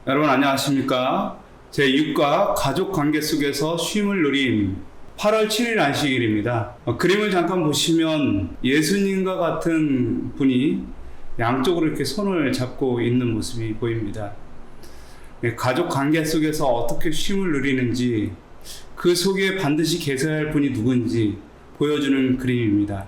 여러분 안녕하십니까? 제6과 가족 관계 속에서 쉼을 누림 8월 7일 안식일입니다. 그림을 잠깐 보시면 예수님과 같은 분이 양쪽으로 이렇게 손을 잡고 있는 모습이 보입니다. 가족 관계 속에서 어떻게 쉼을 누리는지, 그 속에 반드시 계셔야 할 분이 누군지 보여주는 그림입니다.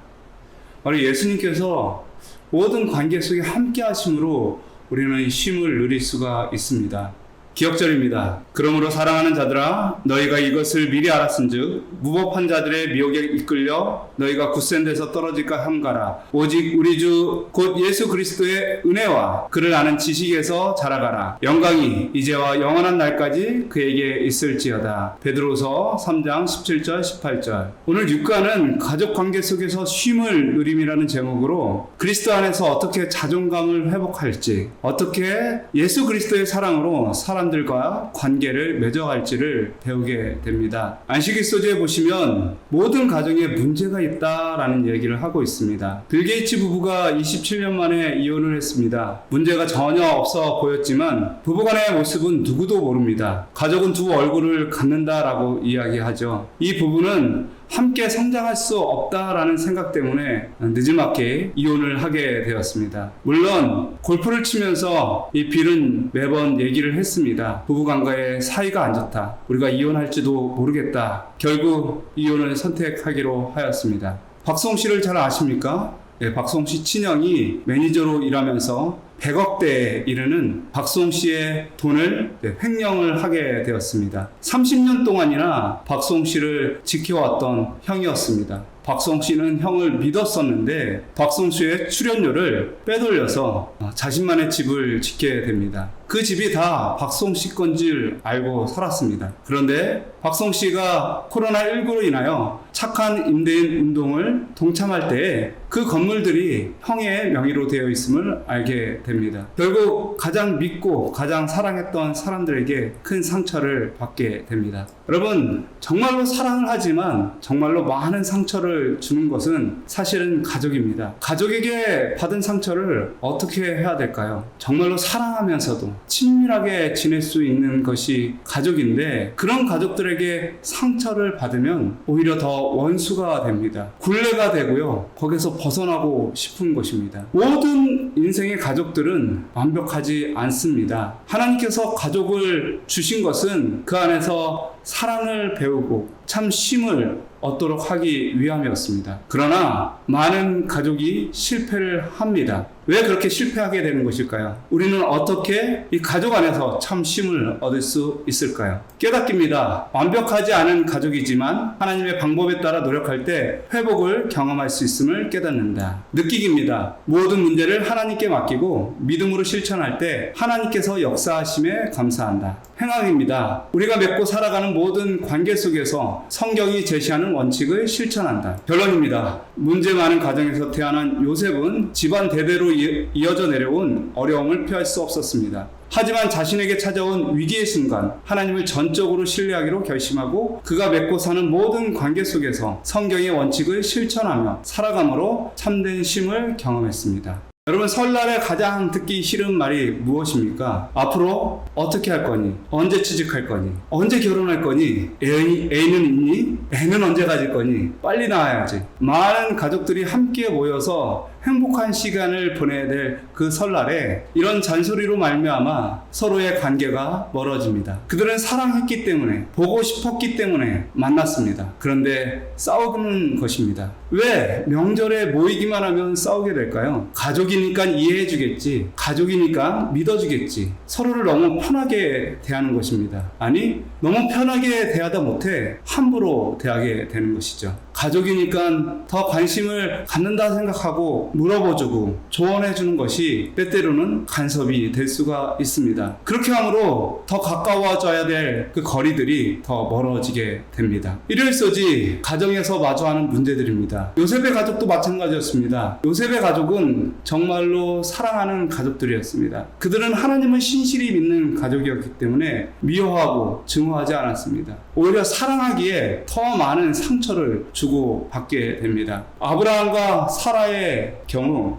바로 예수님께서 모든 관계 속에 함께 하심으로 우리는 쉼을 누릴 수가 있습니다. 기억절입니다. 그러므로 사랑하는 자들아, 너희가 이것을 미리 알았은즉 무법한 자들의 미혹에 이끌려 너희가 굳센 데서 떨어질까 함가라. 오직 우리 주 곧 예수 그리스도의 은혜와 그를 아는 지식에서 자라가라. 영광이 이제와 영원한 날까지 그에게 있을지어다. 베드로서 3장 17절 18절. 오늘 6과는 가족관계 속에서 쉼을 누림이라는 제목으로 그리스도 안에서 어떻게 자존감을 회복할지, 어떻게 예수 그리스도의 사랑으로 사람들과 관계를 맺어갈지를 배우게 됩니다. 안식일 소재에 보시면 모든 가정에 문제가 있다라는 얘기를 하고 있습니다. 빌 게이츠 부부가 27년 만에 이혼을 했습니다. 문제가 전혀 없어 보였지만 부부간의 모습은 누구도 모릅니다. 가족은 두 얼굴을 갖는다라고 이야기하죠. 이 부부는 함께 성장할 수 없다라는 생각 때문에 늦지막히 이혼을 하게 되었습니다. 물론 골프를 치면서 이 빌은 매번 얘기를 했습니다. 부부간과의 사이가 안 좋다. 우리가 이혼할지도 모르겠다. 결국 이혼을 선택하기로 하였습니다. 박송 씨를 잘 아십니까? 네, 박송 씨 친형이 매니저로 일하면서 100억대에 이르는 박송 씨의 돈을 횡령을 하게 되었습니다. 30년 동안이나 박송 씨를 지켜왔던 형이었습니다. 박송 씨는 형을 믿었었는데 박송 씨의 출연료를 빼돌려서 자신만의 집을 짓게 됩니다. 그 집이 다 박송 씨 건 줄 알고 살았습니다. 그런데 박송 씨가 코로나19로 인하여 착한 임대인 운동을 동참할 때에 그 건물들이 형의 명의로 되어 있음을 알게 됩니다. 결국 가장 믿고 가장 사랑했던 사람들에게 큰 상처를 받게 됩니다. 여러분, 정말로 사랑을 하지만 정말로 많은 상처를 주는 것은 사실은 가족입니다. 가족에게 받은 상처를 어떻게 해야 될까요? 정말로 사랑하면서도 친밀하게 지낼 수 있는 것이 가족인데, 그런 가족들에게 상처를 받으면 오히려 더 원수가 됩니다. 굴레가 되고요, 거기서 벗어나고 싶은 것입니다. 모든 인생의 가족들은 완벽하지 않습니다. 하나님께서 가족을 주신 것은 그 안에서 사랑을 배우고 참 쉼을 얻도록 하기 위함이었습니다. 그러나 많은 가족이 실패를 합니다. 왜 그렇게 실패하게 되는 것일까요? 우리는 어떻게 이 가족 안에서 참 쉼을 얻을 수 있을까요? 깨닫기입니다. 완벽하지 않은 가족이지만 하나님의 방법에 따라 노력할 때 회복을 경험할 수 있음을 깨닫는다. 느끼기입니다. 모든 문제를 하나님께 맡기고 믿음으로 실천할 때 하나님께서 역사하심에 감사한다. 행함입니다. 우리가 맺고 살아가는 모든 관계 속에서 성경이 제시하는 원칙을 실천한다. 결론입니다. 문제 많은 가정에서 태어난 요셉은 집안 대대로 이어져 내려온 어려움을 피할 수 없었습니다. 하지만 자신에게 찾아온 위기의 순간 하나님을 전적으로 신뢰하기로 결심하고 그가 맺고 사는 모든 관계 속에서 성경의 원칙을 실천하며 살아감으로 참된 쉼을 경험했습니다. 여러분, 설날에 가장 듣기 싫은 말이 무엇입니까? 앞으로 어떻게 할 거니? 언제 취직할 거니? 언제 결혼할 거니? 애는 있니? 애는 언제 가질 거니? 빨리 나와야지. 많은 가족들이 함께 모여서 행복한 시간을 보내야 될 그 설날에 이런 잔소리로 말미암아 서로의 관계가 멀어집니다. 그들은 사랑했기 때문에, 보고 싶었기 때문에 만났습니다. 그런데 싸우는 것입니다. 왜 명절에 모이기만 하면 싸우게 될까요? 가족이니까 이해해 주겠지, 가족이니까 믿어주겠지, 서로를 너무 편하게 대하는 것입니다. 아니, 너무 편하게 대하다 못해 함부로 대하게 되는 것이죠. 가족이니까 더 관심을 갖는다 생각하고 물어봐주고 조언해주는 것이 때때로는 간섭이 될 수가 있습니다. 그렇게 함으로 더 가까워져야 될 그 거리들이 더 멀어지게 됩니다. 일요일 소지, 가정에서 마주하는 문제들입니다. 요셉의 가족도 마찬가지였습니다. 요셉의 가족은 정말로 사랑하는 가족들이었습니다. 그들은 하나님을 신실히 믿는 가족이었기 때문에 미워하고 증오하지 않았습니다. 오히려 사랑하기에 더 많은 상처를 주고 받게 됩니다. 아브라함과 사라의 경우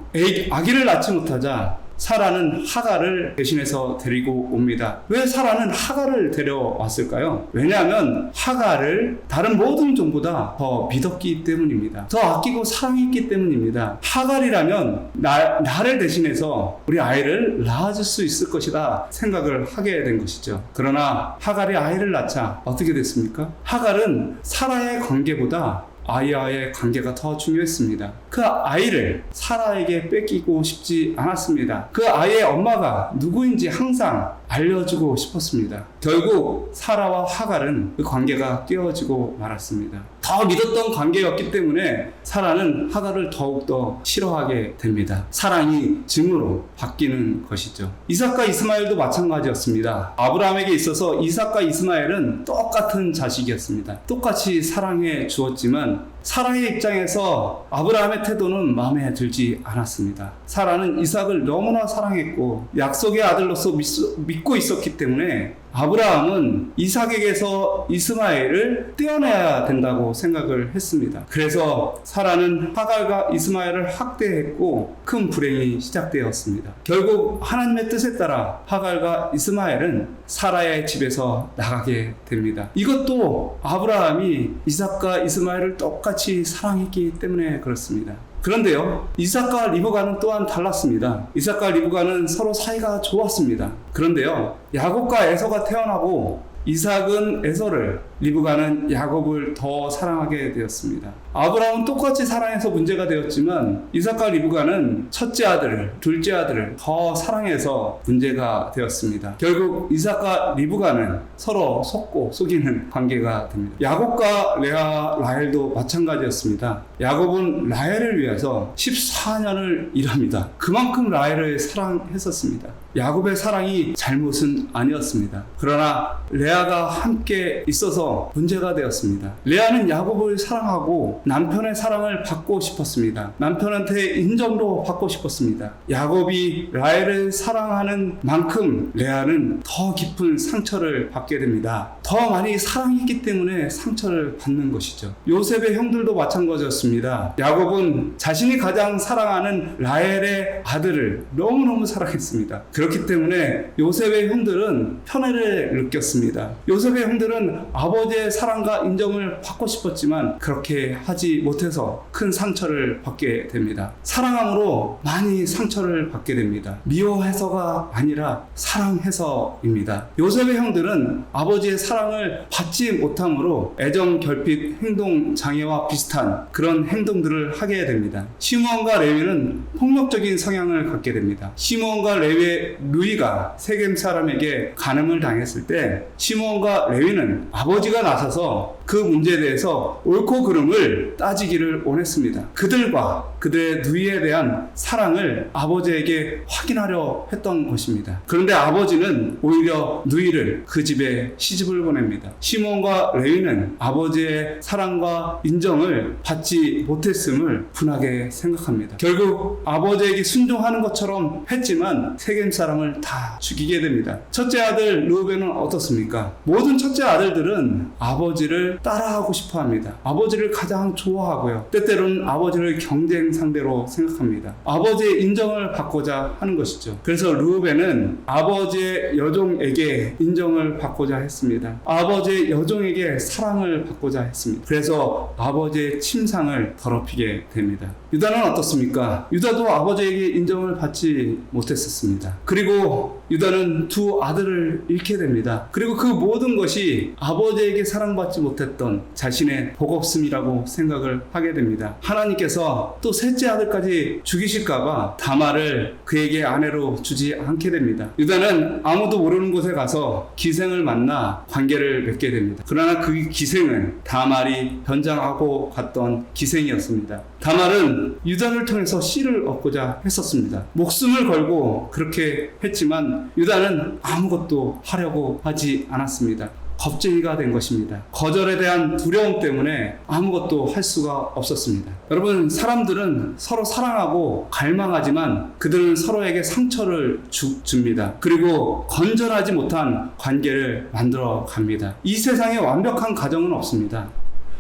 아기를 낳지 못하자 사라는 하갈을 대신해서 데리고 옵니다. 왜 사라는 하갈을 데려왔을까요? 왜냐하면 하갈을 다른 모든 종보다 더 믿었기 때문입니다. 더 아끼고 사랑했기 때문입니다. 하갈이라면 나를 대신해서 우리 아이를 낳아줄 수 있을 것이다 생각을 하게 된 것이죠. 그러나 하갈이 아이를 낳자 어떻게 됐습니까? 하갈은 사라의 관계보다 아이와의 관계가 더 중요했습니다. 그 아이를 사라에게 뺏기고 싶지 않았습니다. 그 아이의 엄마가 누구인지 항상 알려주고 싶었습니다. 결국 사라와 하갈은 그 관계가 깨어지고 말았습니다. 더 믿었던 관계였기 때문에 사라는 하갈을 더욱더 싫어하게 됩니다. 사랑이 증오로 바뀌는 것이죠. 이삭과 이스마엘도 마찬가지였습니다. 아브라함에게 있어서 이삭과 이스마엘은 똑같은 자식이었습니다. 똑같이 사랑해 주었지만 사라의 입장에서 아브라함의 태도는 마음에 들지 않았습니다. 사라는 이삭을 너무나 사랑했고 약속의 아들로서 믿고 있었기 때문에 아브라함은 이삭에게서 이스마엘을 떼어내야 된다고 생각을 했습니다. 그래서 사라는 하갈과 이스마엘을 학대했고 큰 불행이 시작되었습니다. 결국 하나님의 뜻에 따라 하갈과 이스마엘은 사라의 집에서 나가게 됩니다. 이것도 아브라함이 이삭과 이스마엘을 똑같이 사랑했기 때문에 그렇습니다. 그런데요, 이삭과 리브가는 또한 달랐습니다. 이삭과 리브가는 서로 사이가 좋았습니다. 그런데요, 야곱과 에서가 태어나고 이삭은 에서를, 리브가는 야곱을 더 사랑하게 되었습니다. 아브라함은 똑같이 사랑해서 문제가 되었지만 이삭과 리브가는 첫째 아들을, 둘째 아들을 더 사랑해서 문제가 되었습니다. 결국 이삭과 리브가는 서로 속고 속이는 관계가 됩니다. 야곱과 레아, 라헬도 마찬가지였습니다. 야곱은 라헬을 위해서 14년을 일합니다. 그만큼 라헬을 사랑했었습니다. 야곱의 사랑이 잘못은 아니었습니다. 그러나 레아가 함께 있어서 문제가 되었습니다. 레아는 야곱을 사랑하고 남편의 사랑을 받고 싶었습니다. 남편한테 인정도 받고 싶었습니다. 야곱이 라헬을 사랑하는 만큼 레아는 더 깊은 상처를 받게 됩니다. 더 많이 사랑했기 때문에 상처를 받는 것이죠. 요셉의 형들도 마찬가지였습니다. 야곱은 자신이 가장 사랑하는 라헬의 아들을 너무너무 사랑했습니다. 그렇기 때문에 요셉의 형들은 편애를 느꼈습니다. 요셉의 형들은 아버지의 사랑과 인정을 받고 싶었지만 그렇게 하지 못해서 큰 상처를 받게 됩니다. 사랑함으로 많이 상처를 받게 됩니다. 미워해서가 아니라 사랑해서입니다. 요셉의 형들은 아버지의 사랑을 받지 못함으로 애정 결핍 행동 장애와 비슷한 그런 행동들을 하게 됩니다. 시므온과 레위는 폭력적인 성향을 갖게 됩니다. 시므온과 루이가 세겜 사람에게 간음을 당했을 때 시므온과 레위는 아버지가 나서서 그 문제에 대해서 옳고 그름을 따지기를 원했습니다. 그들과 그들의 누이에 대한 사랑을 아버지에게 확인하려 했던 것입니다. 그런데 아버지는 오히려 누이를 그 집에 시집을 보냅니다. 시므온과 레위는 아버지의 사랑과 인정을 받지 못했음을 분하게 생각합니다. 결국 아버지에게 순종하는 것처럼 했지만 세겜 사람을 다 죽이게 됩니다. 첫째 아들 르우벤은 어떻습니까? 모든 첫째 아들들은 아버지를 따라하고 싶어 합니다. 아버지를 가장 좋아하고요. 때때로는 아버지를 경쟁 상대로 생각합니다. 아버지의 인정을 받고자 하는 것이죠. 그래서 르우벤은 아버지의 여종에게 인정을 받고자 했습니다. 아버지의 여종에게 사랑을 받고자 했습니다. 그래서 아버지의 침상을 더럽히게 됩니다. 유다는 어떻습니까? 유다도 아버지에게 인정을 받지 못했었습니다. 그리고 유다는 두 아들을 잃게 됩니다. 그리고 그 모든 것이 아버지에게 사랑받지 못했던 자신의 복없음이라고 생각을 하게 됩니다. 하나님께서 또 셋째 아들까지 죽이실까봐 다말을 그에게 아내로 주지 않게 됩니다. 유다는 아무도 모르는 곳에 가서 기생을 만나 관계를 맺게 됩니다. 그러나 그 기생은 다말이 변장하고 갔던 기생이었습니다. 다말은 유다를 통해서 씨를 얻고자 했었습니다. 목숨을 걸고 그렇게 했지만 유다는 아무것도 하려고 하지 않았습니다. 겁쟁이가 된 것입니다. 거절에 대한 두려움 때문에 아무것도 할 수가 없었습니다. 여러분, 사람들은 서로 사랑하고 갈망하지만 그들은 서로에게 상처를 줍니다. 그리고 건전하지 못한 관계를 만들어 갑니다. 이 세상에 완벽한 가정은 없습니다.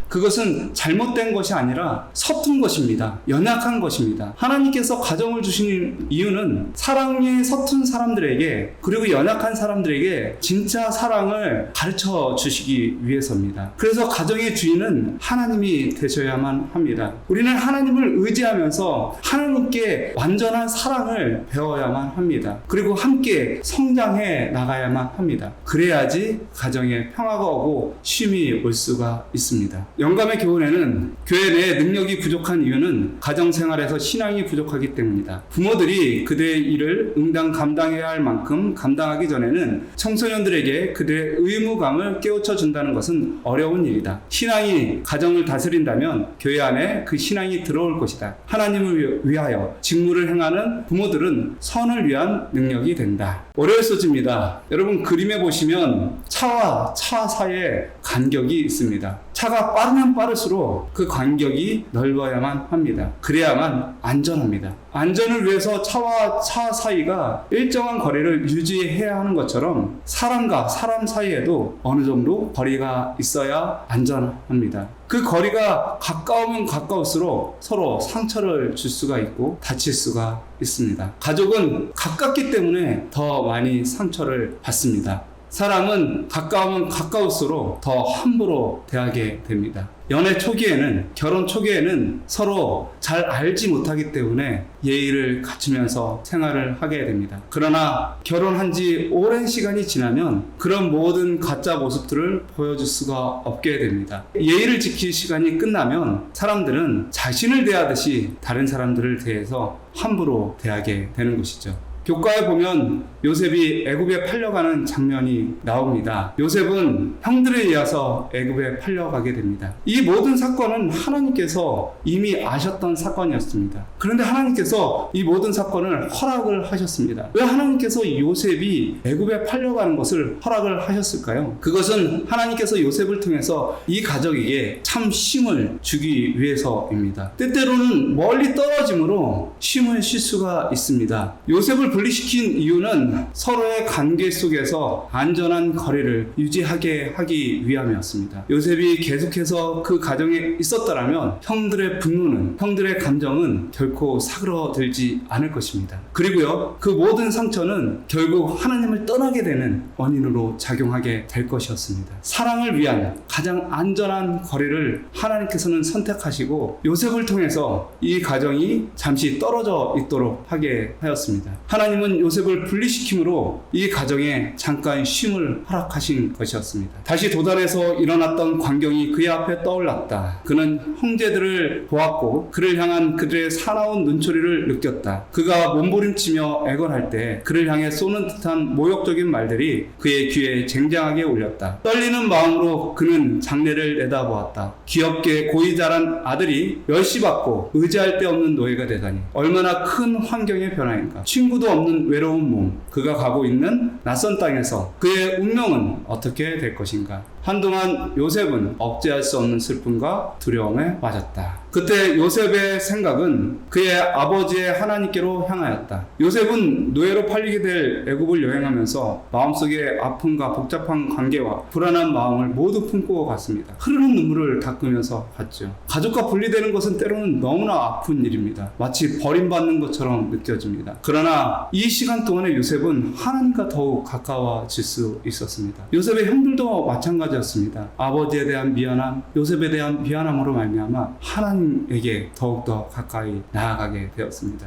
그것은 잘못된 것이 아니라 서툰 것입니다. 연약한 것입니다. 하나님께서 가정을 주신 이유는 사랑에 서툰 사람들에게, 그리고 연약한 사람들에게 진짜 사랑을 가르쳐 주시기 위해서입니다. 그래서 가정의 주인은 하나님이 되셔야만 합니다. 우리는 하나님을 의지하면서 하나님께 완전한 사랑을 배워야만 합니다. 그리고 함께 성장해 나가야만 합니다. 그래야지 가정에 평화가 오고 쉼이 올 수가 있습니다. 영감의 교훈에는 교회 내 능력이 부족한 이유는 가정생활에서 신앙이 부족하기 때문이다. 부모들이 그들의 일을 응당 감당해야 할 만큼 감당하기 전에는 청소년들에게 그들의 의무감을 깨우쳐 준다는 것은 어려운 일이다. 신앙이 가정을 다스린다면 교회 안에 그 신앙이 들어올 것이다. 하나님을 위하여 직무를 행하는 부모들은 선을 위한 능력이 된다. 월요일 소지입니다. 여러분, 그림에 보시면 차와 차 사이에 간격이 있습니다. 차가 빠르면 빠를수록 그 간격이 넓어야만 합니다. 그래야만 안전합니다. 안전을 위해서 차와 차 사이가 일정한 거리를 유지해야 하는 것처럼 사람과 사람 사이에도 어느 정도 거리가 있어야 안전합니다. 그 거리가 가까우면 가까울수록 서로 상처를 줄 수가 있고 다칠 수가 있습니다. 가족은 가깝기 때문에 더 많이 상처를 받습니다. 사람은 가까우면 가까울수록 더 함부로 대하게 됩니다. 연애 초기에는, 결혼 초기에는 서로 잘 알지 못하기 때문에 예의를 갖추면서 생활을 하게 됩니다. 그러나 결혼한 지 오랜 시간이 지나면 그런 모든 가짜 모습들을 보여줄 수가 없게 됩니다. 예의를 지킬 시간이 끝나면 사람들은 자신을 대하듯이 다른 사람들을 대해서 함부로 대하게 되는 것이죠. 교과에 보면 요셉이 애굽에 팔려가는 장면이 나옵니다. 요셉은 형들에 의해서 애굽에 팔려가게 됩니다. 이 모든 사건은 하나님께서 이미 아셨던 사건이었습니다. 그런데 하나님께서 이 모든 사건을 허락을 하셨습니다. 왜 하나님께서 요셉이 애굽에 팔려가는 것을 허락을 하셨을까요? 그것은 하나님께서 요셉을 통해서 이 가족에게 참 쉼을 주기 위해서입니다. 때때로는 멀리 떨어짐으로 쉼을 쉴 수가 있습니다. 요셉을 분리시킨 이유는 서로의 관계 속에서 안전한 거리를 유지하게 하기 위함이었습니다. 요셉이 계속해서 그 가정에 있었더라면 형들의 분노는, 형들의 감정은 결코 사그러들지 않을 것입니다. 그리고요, 그 모든 상처는 결국 하나님을 떠나게 되는 원인으로 작용하게 될 것이었습니다. 사랑을 위한 가장 안전한 거리를 하나님께서는 선택하시고 요셉을 통해서 이 가정이 잠시 떨어져 있도록 하게 하였습니다. 하나님은 요셉을 분리시킴으로 이 가정에 잠깐 쉼을 허락하신 것이었습니다. 다시 도단에서 일어났던 광경이 그의 앞에 떠올랐다. 그는 형제들을 보았고 그를 향한 그들의 사나운 눈초리를 느꼈다. 그가 몸부림치며 애걸할 때 그를 향해 쏘는 듯한 모욕적인 말들이 그의 귀에 쟁쟁하게 울렸다. 떨리는 마음으로 그는 장래를 내다보았다. 귀엽게 고이 자란 아들이 멸시받고 의지할 데 없는 노예가 되다니 얼마나 큰 환경의 변화인가. 친구도 없는 외로운 몸, 그가 가고 있는 낯선 땅에서 그의 운명은 어떻게 될 것인가. 한동안 요셉은 억제할 수 없는 슬픔과 두려움에 빠졌다. 그때 요셉의 생각은 그의 아버지의 하나님께로 향하였다. 요셉은 노예로 팔리게 될 애굽을 여행하면서 마음속에 아픔과 복잡한 관계와 불안한 마음을 모두 품고 갔습니다. 흐르는 눈물을 닦으면서 갔죠. 가족과 분리되는 것은 때로는 너무나 아픈 일입니다. 마치 버림받는 것처럼 느껴집니다. 그러나 이 시간 동안에 요셉은 하나님과 더욱 가까워질 수 있었습니다. 요셉의 형들도 마찬가지였습니다. 아버지에 대한 미안함, 요셉에 대한 미안함으로 말미암아 하나님에게 더욱더 가까이 나아가게 되었습니다.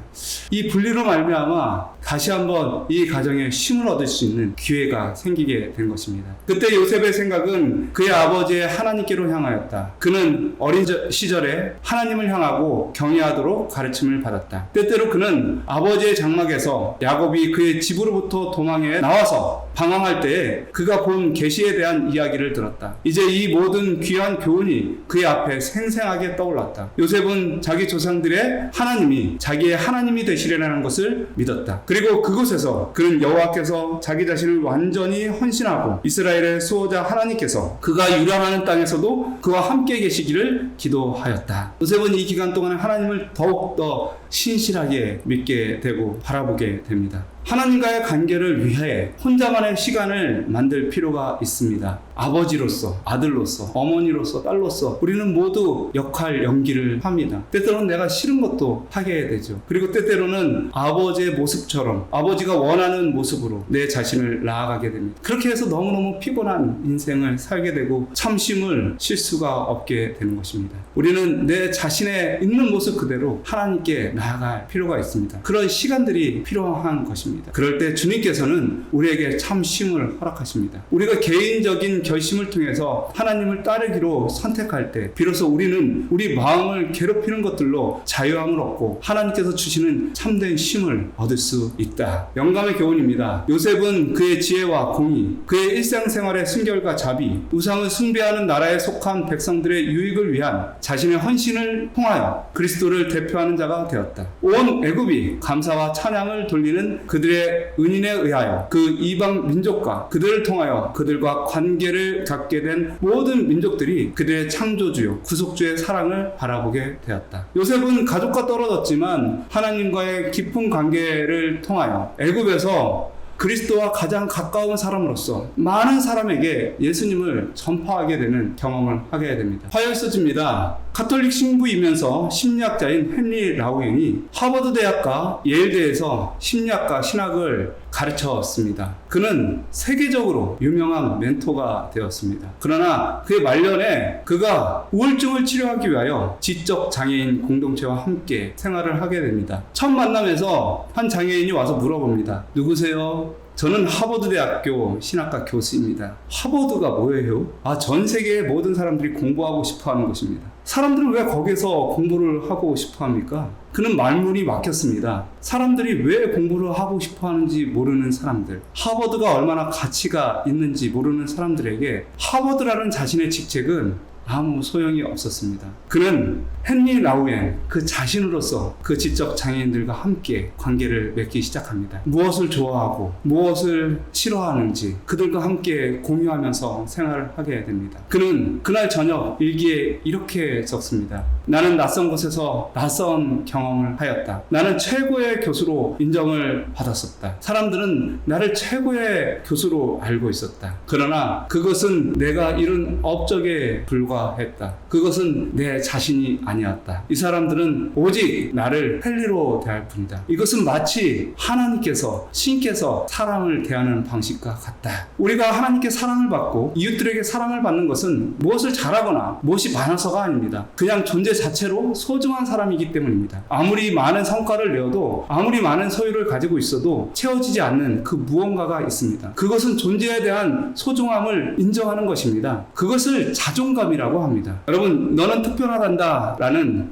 이 분리로 말미암아 다시 한번 이 가정에 쉼을 얻을 수 있는 기회가 생기게 된 것입니다. 그때 요셉의 생각은 그의 아버지의 하나님께로 향하였다. 그는 어린 시절에 하나님을 향하고 경외하도록 가르침을 받았다. 때때로 그는 아버지의 장막에서 야곱이 그의 집으로부터 도망해 나와서 방황할 때에 그가 본 계시에 대한 이야기를 들었다. 이제 이 모든 귀한 교훈이 그의 앞에 생생하게 떠올랐다. 요셉은 자기 조상들의 하나님이 자기의 하나님이 되시리라는 것을 믿었다. 그리고 그곳에서 그는 여호와께서 자기 자신을 완전히 헌신하고 이스라엘의 수호자 하나님께서 그가 유랑하는 땅에서도 그와 함께 계시기를 기도하였다. 요셉은 이 기간 동안 하나님을 더욱더 신실하게 믿게 되고 바라보게 됩니다. 하나님과의 관계를 위해 혼자만의 시간을 만들 필요가 있습니다. 아버지로서, 아들로서, 어머니로서, 딸로서 우리는 모두 역할 연기를 합니다. 때때로는 내가 싫은 것도 하게 되죠. 그리고 때때로는 아버지의 모습처럼 아버지가 원하는 모습으로 내 자신을 나아가게 됩니다. 그렇게 해서 너무너무 피곤한 인생을 살게 되고 참심을 쉴 수가 없게 되는 것입니다. 우리는 내 자신의 있는 모습 그대로 하나님께 나아갈 필요가 있습니다. 그런 시간들이 필요한 것입니다. 그럴 때 주님께서는 우리에게 참심을 허락하십니다. 우리가 개인적인 결심을 통해서 하나님을 따르기로 선택할 때 비로소 우리는 우리 마음을 괴롭히는 것들로 자유함을 얻고 하나님께서 주시는 참된 쉼을 얻을 수 있다. 영감의 교훈입니다. 요셉은 그의 지혜와 공의, 그의 일상생활의 순결과 자비, 우상을 숭배하는 나라에 속한 백성들의 유익을 위한 자신의 헌신을 통하여 그리스도를 대표하는 자가 되었다. 온 애굽이 감사와 찬양을 돌리는 그들의 은인에 의하여 그 이방 민족과 그들을 통하여 그들과 관계를 갖게 된 모든 민족들이 그들의 창조주요 구속주의 사랑을 바라보게 되었다. 요셉은 가족과 떨어졌지만 하나님과의 깊은 관계를 통하여 애굽에서 그리스도와 가장 가까운 사람으로서 많은 사람에게 예수님을 전파하게 되는 경험을 하게 됩니다. 화요일서집니다. 가톨릭 신부이면서 심리학자인 헨리 라우엔이 하버드 대학과 예일대에서 심리학과 신학을 가르쳤습니다. 그는 세계적으로 유명한 멘토가 되었습니다. 그러나 그의 말년에 그가 우울증을 치료하기 위하여 지적 장애인 공동체와 함께 생활을 하게 됩니다. 첫 만남에서 한 장애인이 와서 물어봅니다. 누구세요? 저는 하버드대학교 신학과 교수입니다. 하버드가 뭐예요? 전 세계의 모든 사람들이 공부하고 싶어하는 곳입니다. 사람들은 왜 거기서 공부를 하고 싶어합니까? 그는 말문이 막혔습니다. 사람들이 왜 공부를 하고 싶어하는지 모르는 사람들, 하버드가 얼마나 가치가 있는지 모르는 사람들에게 하버드라는 자신의 직책은 아무 소용이 없었습니다. 그는 헨리 라우엔 그 자신으로서 그 지적 장애인들과 함께 관계를 맺기 시작합니다. 무엇을 좋아하고 무엇을 싫어하는지 그들과 함께 공유하면서 생활을 하게 됩니다. 그는 그날 저녁 일기에 이렇게 적습니다. 나는 낯선 곳에서 낯선 경험을 하였다. 나는 최고의 교수로 인정을 받았었다. 사람들은 나를 최고의 교수로 알고 있었다. 그러나 그것은 내가 이룬 업적에 불과했다. 그것은 내 자신이 아니었다. 이 사람들은 오직 나를 헨리로 대할 뿐이다. 이것은 마치 하나님께서, 신께서 사람을 대하는 방식과 같다. 우리가 하나님께 사랑을 받고 이웃들에게 사랑을 받는 것은 무엇을 잘하거나 무엇이 많아서가 아닙니다. 그냥 존재 자체로 소중한 사람이기 때문입니다. 아무리 많은 성과를 내어도 아무리 많은 소유를 가지고 있어도 채워지지 않는 그 무언가가 있습니다. 그것은 존재에 대한 소중함을 인정하는 것입니다. 그것을 자존감이라고 합니다. 여러분, 너는 특별하단다 라는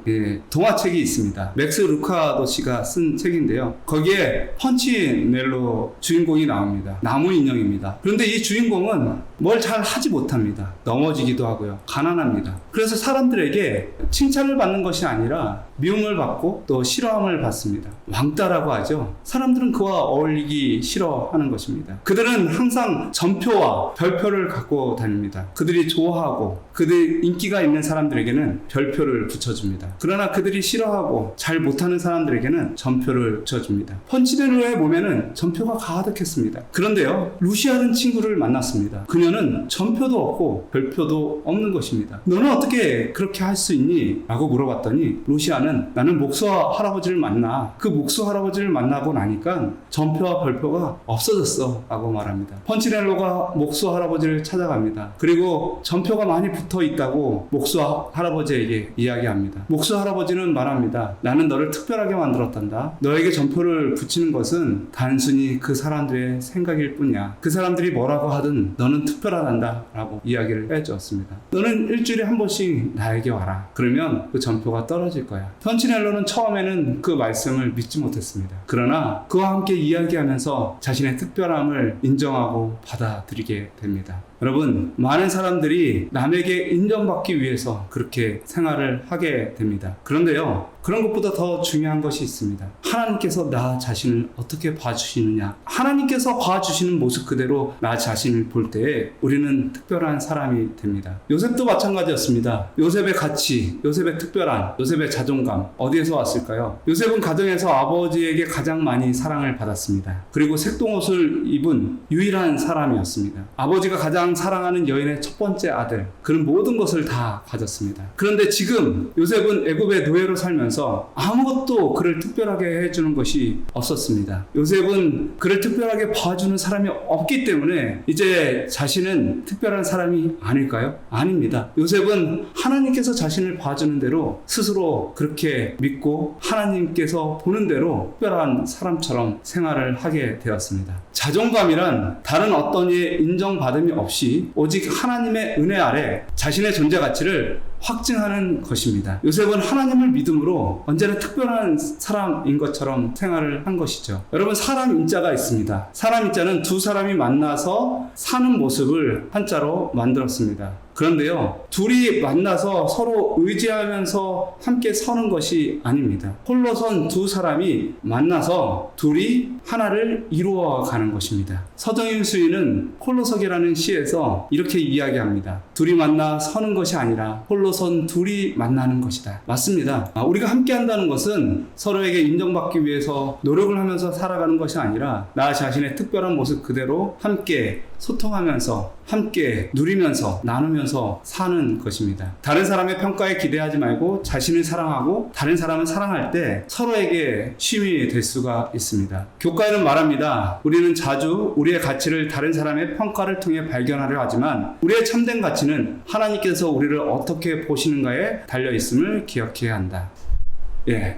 동화책이 있습니다. 맥스 루카도 씨가 쓴 책인데요. 거기에 펀치넬로 주인공이 나옵니다. 나무 인형입니다. 그런데 이 주인공은 뭘 잘 하지 못합니다. 넘어지기도 하고요. 가난합니다. 그래서 사람들에게 칭찬을 받는 것이 아니라 미움을 받고 또 싫어함을 받습니다. 왕따라고 하죠. 사람들은 그와 어울리기 싫어하는 것입니다. 그들은 항상 전표와 별표를 갖고 다닙니다. 그들이 좋아하고 그들 인기가 있는 사람들에게는 별표를 붙여줍니다. 그러나 그들이 싫어하고 잘 못하는 사람들에게는 전표를 붙여줍니다. 펀치넬로에 보면은 전표가 가득했습니다. 그런데요, 루시아는 친구를 만났습니다. 그녀는 전표도 없고 별표도 없는 것입니다. 너는 어떻게 그렇게 할 수 있니? 라고 물어봤더니 루시아는 나는 목수 할아버지를 만나 그 목수 할아버지를 만나고 나니까 전표와 별표가 없어졌어 라고 말합니다. 펀치넬로가 목수 할아버지를 찾아갑니다. 그리고 전표가 많이 붙어 있다고 목수 할아버지에게 이야기합니다. 목수 할아버지는 말합니다. 나는 너를 특별하게 만들었단다. 너에게 전표를 붙이는 것은 단순히 그 사람들의 생각일 뿐이야. 그 사람들이 뭐라고 하든 너는 특별하단다 라고 이야기를 해주었습니다. 너는 일주일에 한 번씩 나에게 와라. 그러면 그 전표가 떨어질 거야. 펀치넬로는 처음에는 그 말씀을 믿지 못했습니다. 그러나 그와 함께 이야기하면서 자신의 특별함을 인정하고 받아들이게 됩니다. 여러분, 많은 사람들이 남에게 인정받기 위해서 그렇게 생활을 하게 됩니다. 그런데요, 그런 것보다 더 중요한 것이 있습니다. 하나님께서 나 자신을 어떻게 봐주시느냐. 하나님께서 봐주시는 모습 그대로 나 자신을 볼 때에 우리는 특별한 사람이 됩니다. 요셉도 마찬가지였습니다. 요셉의 가치, 요셉의 특별한, 요셉의 자존감 어디에서 왔을까요? 요셉은 가정에서 아버지에게 가장 많이 사랑을 받았습니다. 그리고 색동옷을 입은 유일한 사람이었습니다. 아버지가 가장 사랑하는 여인의 첫 번째 아들, 그는 모든 것을 다 가졌습니다. 그런데 지금 요셉은 애굽의 노예로 살면서 아무것도 그를 특별하게 해주는 것이 없었습니다. 요셉은 그를 특별하게 봐주는 사람이 없기 때문에 이제 자신은 특별한 사람이 아닐까요? 아닙니다. 요셉은 하나님께서 자신을 봐주는 대로 스스로 그렇게 믿고 하나님께서 보는 대로 특별한 사람처럼 생활을 하게 되었습니다. 자존감이란 다른 어떤 이의 인정받음이 없이 오직 하나님의 은혜 아래 자신의 존재 가치를 확증하는 것입니다. 요셉은 하나님을 믿음으로 언제나 특별한 사람인 것처럼 생활을 한 것이죠. 여러분, 사람 인자가 있습니다. 사람 인자는 두 사람이 만나서 사는 모습을 한자로 만들었습니다. 그런데요, 둘이 만나서 서로 의지하면서 함께 서는 것이 아닙니다. 홀로 선 두 사람이 만나서 둘이 하나를 이루어가는 것입니다. 서정임 수인은 홀로서기라는 시에서 이렇게 이야기합니다. 둘이 만나 서는 것이 아니라 홀로 선 둘이 만나는 것이다. 맞습니다. 우리가 함께 한다는 것은 서로에게 인정받기 위해서 노력을 하면서 살아가는 것이 아니라 나 자신의 특별한 모습 그대로 함께 소통하면서 함께 누리면서 나누면서 사는 것입니다. 다른 사람의 평가에 기대하지 말고 자신을 사랑하고 다른 사람을 사랑할 때 서로에게 쉼이 될 수가 있습니다. 교과에는 말합니다. 우리는 자주 우리의 가치를 다른 사람의 평가를 통해 발견하려 하지만 우리의 참된 가치는 하나님께서 우리를 어떻게 보시는가에 달려 있음을 기억해야 한다.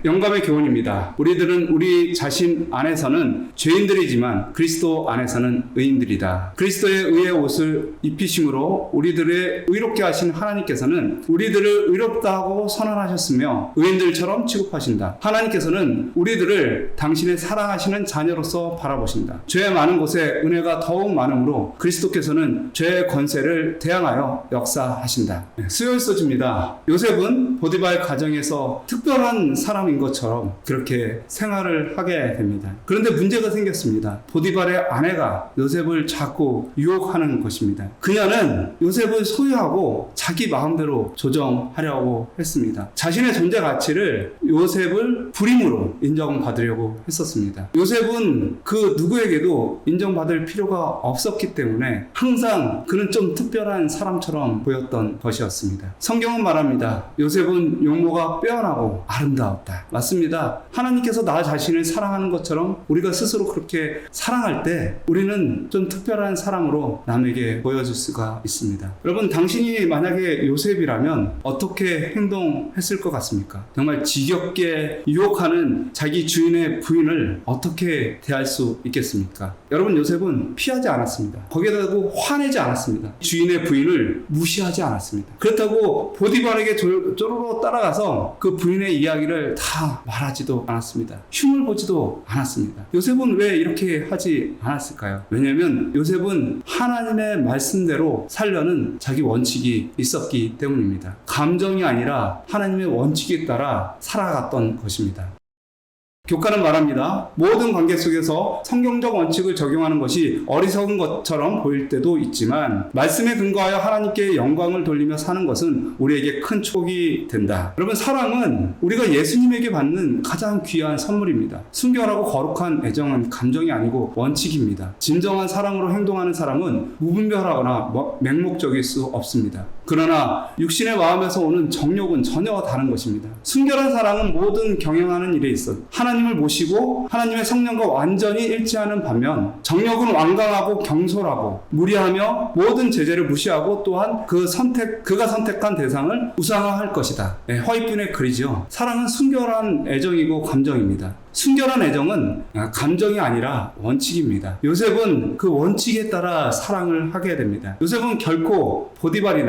영감의 교훈입니다. 우리들은 우리 자신 안에서는 죄인들이지만 그리스도 안에서는 의인들이다. 그리스도의 의의 옷을 입히심으로 우리들의 의롭게 하신 하나님께서는 우리들을 의롭다 하고 선언하셨으며 의인들처럼 취급하신다. 하나님께서는 우리들을 당신의 사랑하시는 자녀로서 바라보신다. 죄의 많은 곳에 은혜가 더욱 많으므로 그리스도께서는 죄의 권세를 대항하여 역사하신다. 수요일 소지입니다. 요셉은 보디바의 가정에서 특별한 사람인 것처럼 그렇게 생활을 하게 됩니다. 그런데 문제가 생겼습니다. 보디발의 아내가 요셉을 자꾸 유혹하는 것입니다. 그녀는 요셉을 소유하고 자기 마음대로 조정하려고 했습니다. 자신의 존재 가치를 요셉을 불임으로 인정받으려고 했었습니다. 요셉은 그 누구에게도 인정받을 필요가 없었기 때문에 항상 그는 좀 특별한 사람처럼 보였던 것이었습니다. 성경은 말합니다. 요셉은 용모가 빼어나고 아름다웠다. 맞습니다. 하나님께서 나 자신을 사랑하는 것처럼 우리가 스스로 그렇게 사랑할 때 우리는 좀 특별한 사람으로 남에게 보여줄 수가 있습니다. 여러분, 당신이 만약에 요셉이라면 어떻게 행동했을 것 같습니까? 정말 지겹게 유혹하는 자기 주인의 부인을 어떻게 대할 수 있겠습니까? 여러분, 요셉은 피하지 않았습니다. 거기에다 대고 화내지 않았습니다. 주인의 부인을 무시하지 않았습니다. 그렇다고 보디발에게 쪼로로 따라가서 그 부인의 이야기를 다 말하지도 않았습니다. 흉을 보지도 않았습니다. 요셉은 왜 이렇게 하지 않았을까요? 왜냐하면 요셉은 하나님의 말씀대로 살려는 자기 원칙이 있었기 때문입니다. 감정이 아니라 하나님의 원칙에 따라 살아갔던 것입니다. 교과는 말합니다. 모든 관계 속에서 성경적 원칙을 적용하는 것이 어리석은 것처럼 보일 때도 있지만 말씀에 근거하여 하나님께 영광을 돌리며 사는 것은 우리에게 큰 축복이 된다. 여러분, 사랑은 우리가 예수님에게 받는 가장 귀한 선물입니다. 순결하고 거룩한 애정은 감정이 아니고 원칙입니다. 진정한 사랑으로 행동하는 사람은 무분별하거나 맹목적일 수 없습니다. 그러나 육신의 마음에서 오는 정욕은 전혀 다른 것입니다. 순결한 사랑은 모든 경영하는 일에 있어 하나님을 모시고 하나님의 성령과 완전히 일치하는 반면 정욕은 완강하고 경솔하고 무리하며 모든 제재를 무시하고 또한 그가 선택한 대상을 우상화할 것이다. 허위뿐의 글이죠. 사랑은 순결한 애정이고 감정입니다. 순결한 애정은 감정이 아니라 원칙입니다. 요셉은 그 원칙에 따라 사랑을 하게 됩니다. 요셉은 결코 보디발의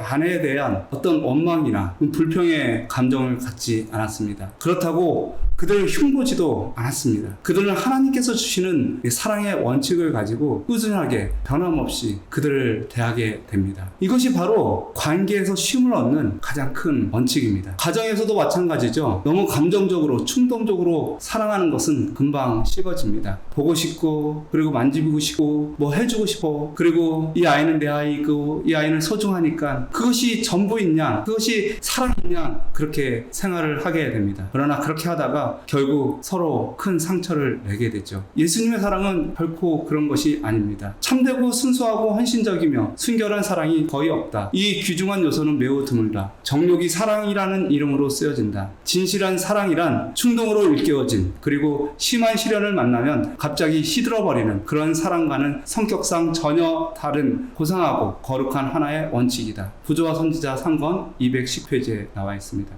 아내에 대한 어떤 원망이나 불평의 감정을 갖지 않았습니다. 그렇다고 그들을 흉보지도 않았습니다. 그들은 하나님께서 주시는 사랑의 원칙을 가지고 꾸준하게 변함없이 그들을 대하게 됩니다. 이것이 바로 관계에서 쉼을 얻는 가장 큰 원칙입니다. 가정에서도 마찬가지죠. 너무 감정적으로 충동적으로 사랑하는 것은 금방 식어집니다. 보고 싶고, 그리고 만지고 싶고, 뭐 해주고 싶어, 그리고 이 아이는 내 아이고 이 아이는 소중하니까 그것이 전부이냐, 그것이 사랑이냐, 그렇게 생활을 하게 됩니다. 그러나 그렇게 하다가 결국 서로 큰 상처를 내게 되죠. 예수님의 사랑은 결코 그런 것이 아닙니다. 참되고 순수하고 헌신적이며 순결한 사랑이 거의 없다. 이 귀중한 요소는 매우 드물다. 정욕이 사랑이라는 이름으로 쓰여진다. 진실한 사랑이란 충동으로 일깨워진, 그리고 심한 시련을 만나면 갑자기 시들어버리는 그런 사랑과는 성격상 전혀 다른 고상하고 거룩한 하나의 원칙이다. 부조와 선지자 3권 210페이지에 나와 있습니다.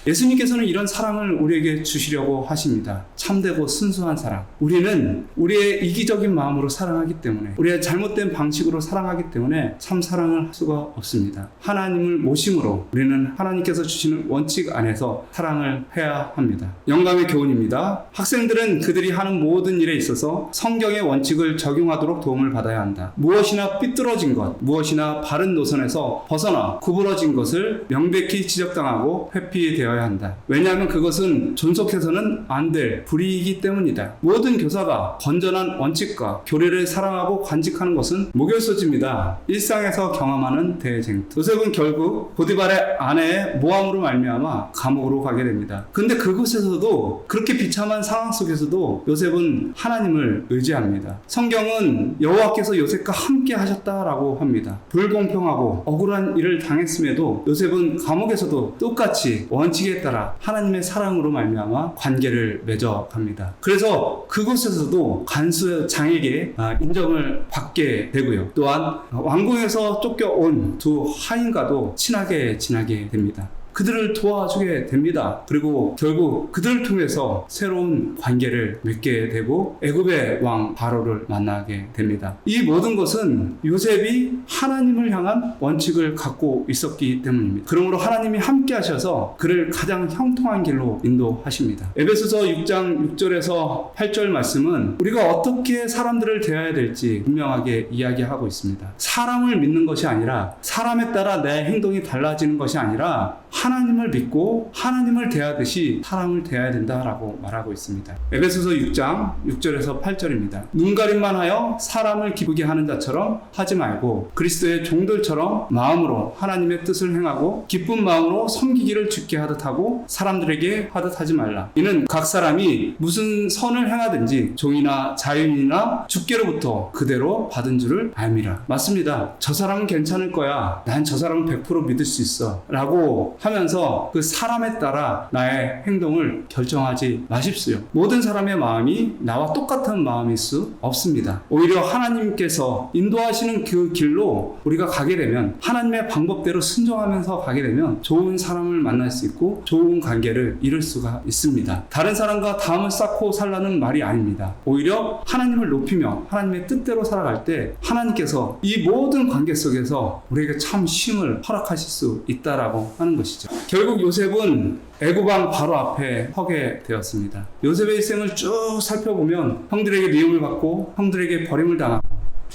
예수님께서는 이런 사랑을 우리에게 주시려고 하십니다. 참되고 순수한 사랑. 우리는 우리의 이기적인 마음으로 사랑하기 때문에, 우리의 잘못된 방식으로 사랑하기 때문에 참 사랑을 할 수가 없습니다. 하나님을 모심으로 우리는 하나님께서 주시는 원칙 안에서 사랑을 해야 합니다. 영감의 교훈입니다. 학생들은 그들이 하는 모든 일에 있어서 성경의 원칙을 적용하도록 도움을 받아야 한다. 무엇이나 삐뚤어진 것, 무엇이나 바른 노선에서 벗어나 구부러진 것을 명백히 지적당하고 회피되어야 한다. 왜냐하면 그것은 존속해서는 안 될 불의이기 때문이다. 모든 교사가 건전한 원칙과 교례를 사랑하고 간직하는 것은 목욕소지입니다. 일상에서 경험하는 대쟁투. 요셉은 결국 보디발의 아내의 모함으로 말미암아 감옥으로 가게 됩니다. 근데 그곳에서도, 그렇게 비참한 상황 속에서도 요셉은 하나님을 의지합니다. 성경은 여호와께서 요셉과 함께 하셨다라고 합니다. 불공평하고 억울한 일을 당했음에도 요셉은 감옥에서도 똑같이 원칙에 따라 하나님의 사랑으로 말미암아 관계를 맺어갑니다. 그래서 그곳에서도 간수장에게 인정을 받게 되고요. 또한 왕궁에서 쫓겨온 두 하인과도 친하게 지내게 됩니다. 그들을 도와주게 됩니다. 그리고 결국 그들을 통해서 새로운 관계를 맺게 되고 애굽의 왕 바로를 만나게 됩니다. 이 모든 것은 요셉이 하나님을 향한 원칙을 갖고 있었기 때문입니다. 그러므로 하나님이 함께 하셔서 그를 가장 형통한 길로 인도하십니다. 에베소서 6장 6절에서 8절 말씀은 우리가 어떻게 사람들을 대해야 될지 분명하게 이야기하고 있습니다. 사람을 믿는 것이 아니라, 사람에 따라 내 행동이 달라지는 것이 아니라 하나님을 믿고 하나님을 대하듯이 사람을 대해야 된다라고 말하고 있습니다. 에베소서 6장 6절에서 8절입니다. 눈가림만 하여 사람을 기쁘게 하는 자처럼 하지 말고 그리스도의 종들처럼 마음으로 하나님의 뜻을 행하고 기쁜 마음으로 섬기기를 주께 하듯 하고 사람들에게 하듯 하지 말라. 이는 각 사람이 무슨 선을 행하든지 종이나 자유인이나 주께로부터 그대로 받은 줄을 알미라. 맞습니다. 저 사람은 괜찮을 거야, 난 저 사람은 100% 믿을 수 있어 라고 하면서 그 사람에 따라 나의 행동을 결정하지 마십시오. 모든 사람의 마음이 나와 똑같은 마음일 수 없습니다. 오히려 하나님께서 인도하시는 그 길로 우리가 가게 되면, 하나님의 방법대로 순종하면서 가게 되면 좋은 사람을 만날 수 있고 좋은 관계를 이룰 수가 있습니다. 다른 사람과 담을 쌓고 살라는 말이 아닙니다. 오히려 하나님을 높이며 하나님의 뜻대로 살아갈 때 하나님께서 이 모든 관계 속에서 우리에게 참 쉼을 허락하실 수 있다라고 하는 것이죠. 결국 요셉은 애굽왕 바로 앞에 서게 되었습니다. 요셉의 일생을 쭉 살펴보면 형들에게 미움을 받고 형들에게 버림을 당하고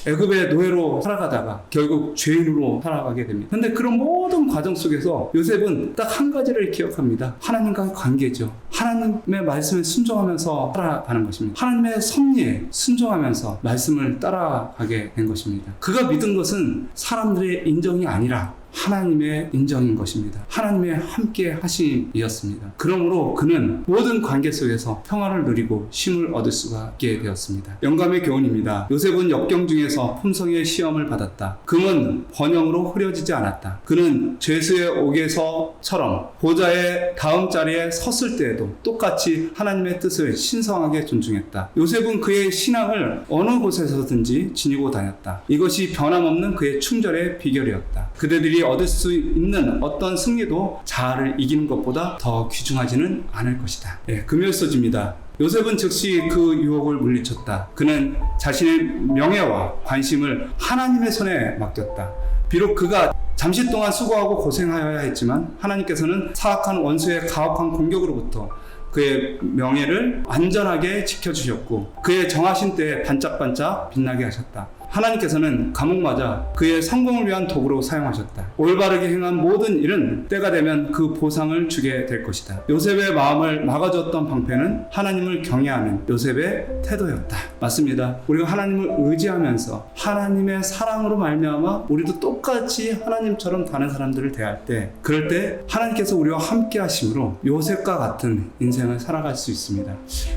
애굽의 노예로 살아가다가 결국 죄인으로 살아가게 됩니다. 근데 그런 모든 과정 속에서 요셉은 딱 한 가지를 기억합니다. 하나님과의 관계죠. 하나님의 말씀에 순종하면서 살아가는 것입니다. 하나님의 섭리에 순종하면서 말씀을 따라가게 된 것입니다. 그가 믿은 것은 사람들의 인정이 아니라 하나님의 인정인 것입니다. 하나님의 함께 하심이었습니다. 그러므로 그는 모든 관계 속에서 평화를 누리고 쉼을 얻을 수가 있게 되었습니다. 영감의 교훈입니다. 요셉은 역경 중에서 품성의 시험을 받았다. 금은 번영으로 흐려지지 않았다. 그는 죄수의 옥에서처럼 보좌의 다음 자리에 섰을 때에도 똑같이 하나님의 뜻을 신성하게 존중했다. 요셉은 그의 신앙을 어느 곳에서든지 지니고 다녔다. 이것이 변함없는 그의 충절의 비결이었다. 그대들이 얻을 수 있는 어떤 승리도 자아를 이기는 것보다 더 귀중하지는 않을 것이다. 금요소지입니다. 요셉은 즉시 그 유혹을 물리쳤다. 그는 자신의 명예와 관심을 하나님의 손에 맡겼다. 비록 그가 잠시 동안 수고하고 고생하여야 했지만 하나님께서는 사악한 원수의 가혹한 공격으로부터 그의 명예를 안전하게 지켜주셨고 그의 정하신 때에 반짝반짝 빛나게 하셨다. 하나님께서는 감옥 맞아 그의 성공을 위한 도구로 사용하셨다. 올바르게 행한 모든 일은 때가 되면 그 보상을 주게 될 것이다. 요셉의 마음을 막아줬던 방패는 하나님을 경외하는 요셉의 태도였다. 맞습니다. 우리가 하나님을 의지하면서 하나님의 사랑으로 말미암아 우리도 똑같이 하나님처럼 다른 사람들을 대할 때, 그럴 때 하나님께서 우리와 함께 하심으로 요셉과 같은 인생을 살아갈 수 있습니다.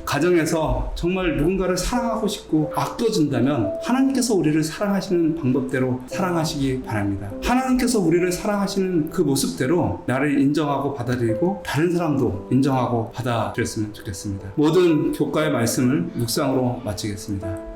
가정에서 정말 누군가를 사랑하고 싶고 아껴준다면 하나님께서 우리를 사랑하시는 방법대로 사랑하시기 바랍니다. 하나님께서 우리를 사랑하시는 그 모습대로 나를 인정하고 받아들이고 다른 사람도 인정하고 받아들였으면 좋겠습니다. 모든 교과의 말씀을 묵상으로 마치겠습니다.